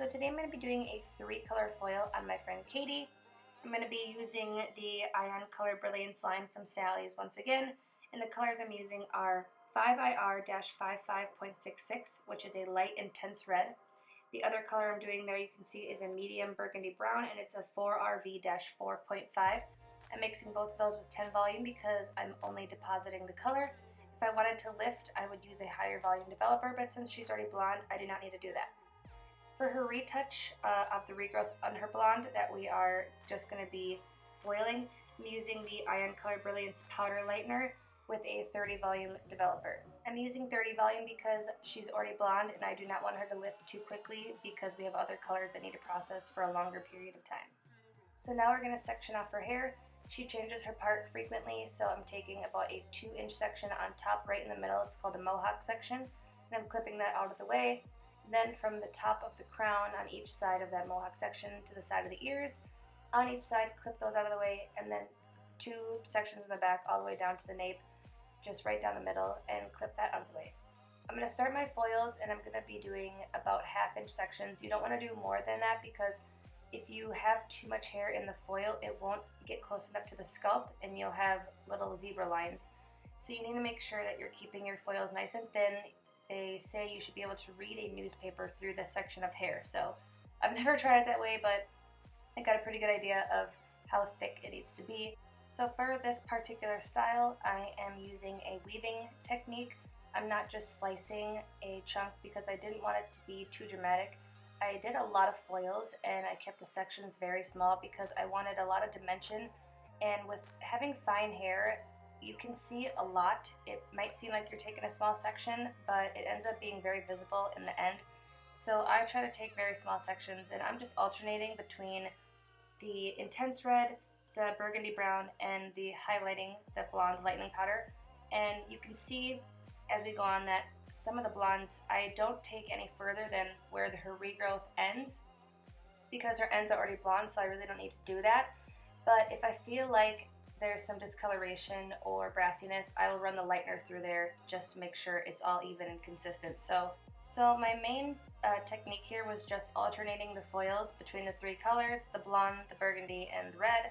So today I'm going to be doing a 3-color foil on my friend Katie. I'm going to be using the Ion Color Brilliance line from Sally's once again, and the colors I'm using are 5IR-55.66, which is a light intense red. The other color I'm doing there, you can see, is a medium burgundy brown, and it's a 4RV-4.5. I'm mixing both of those with 10 volume because I'm only depositing the color. If I wanted to lift, I would use a higher volume developer, but since she's already blonde, I do not need to do that. For her retouch of the regrowth on her blonde that we are just going to be foiling, I'm using the Ion Color Brilliance Powder Lightener with a 30 volume developer. I'm using 30 volume because she's already blonde and I do not want her to lift too quickly because we have other colors that need to process for a longer period of time. So now we're going to section off her hair. She changes her part frequently, so I'm taking about a 2-inch section on top right in the middle. It's called a mohawk section, and I'm clipping that out of the way. Then from the top of the crown on each side of that mohawk section to the side of the ears, on each side, clip those out of the way, and then 2 sections in the back all the way down to the nape, just right down the middle, and clip that out of the way. I'm going to start my foils, and I'm going to be doing about 1/2-inch sections. You don't want to do more than that because if you have too much hair in the foil, it won't get close enough to the scalp and you'll have little zebra lines. So you need to make sure that you're keeping your foils nice and thin. They say you should be able to read a newspaper through this section of hair. So I've never tried it that way, but I got a pretty good idea of how thick it needs to be. So for this particular style, I am using a weaving technique. I'm not just slicing a chunk because I didn't want it to be too dramatic. I did a lot of foils and I kept the sections very small because I wanted a lot of dimension, and with having fine hair you can see a lot. It might seem like you're taking a small section, but it ends up being very visible in the end. So I try to take very small sections, and I'm just alternating between the intense red, the burgundy brown, and the highlighting, the blonde lightening powder. And you can see as we go on that some of the blondes I don't take any further than where her regrowth ends because her ends are already blonde, so I really don't need to do that. But if I feel like there's some discoloration or brassiness, I will run the lightener through there just to make sure it's all even and consistent. So my main technique here was just alternating the foils between the 3 colors, the blonde, the burgundy, and the red.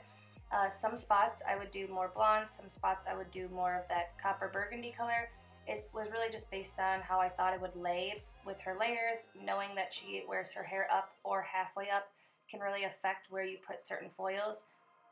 Some spots I would do more blonde, some spots I would do more of that copper burgundy color. It was really just based on how I thought it would lay with her layers. Knowing that she wears her hair up or halfway up can really affect where you put certain foils.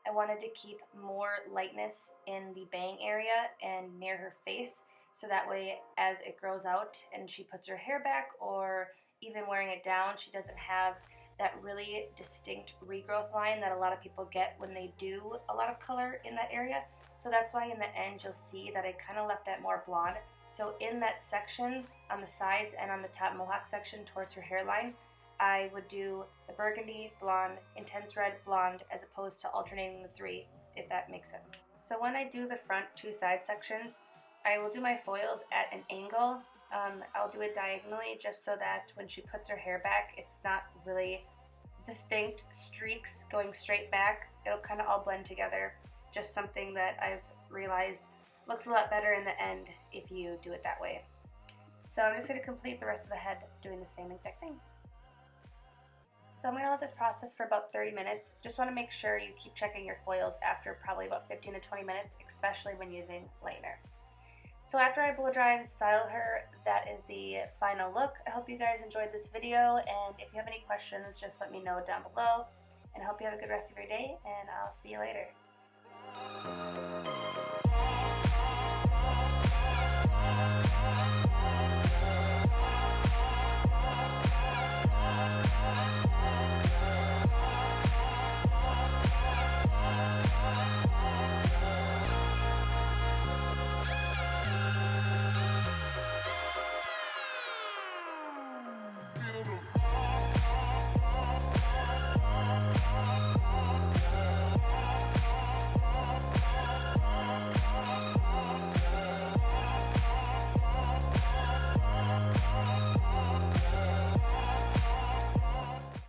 I wanted to keep more lightness in the bang area and near her face, so that way as it grows out and she puts her hair back or even wearing it down, she doesn't have that really distinct regrowth line that a lot of people get when they do a lot of color in that area. So that's why in the end you'll see that I kind of left that more blonde. So in that section on the sides and on the top mohawk section towards her hairline, I would do the burgundy, blonde, intense red, blonde, as opposed to alternating the 3, if that makes sense. So when I do the front 2 side sections, I will do my foils at an angle. I'll do it diagonally just so that when she puts her hair back, it's not really distinct streaks going straight back. It'll kind of all blend together. Just something that I've realized looks a lot better in the end if you do it that way. So I'm just going to complete the rest of the head doing the same exact thing. So I'm going to let this process for about 30 minutes. Just want to make sure you keep checking your foils after probably about 15 to 20 minutes, especially when using lightener. So after I blow dry and style her, that is the final look. I hope you guys enjoyed this video, and if you have any questions, just let me know down below. And I hope you have a good rest of your day, and I'll see you later.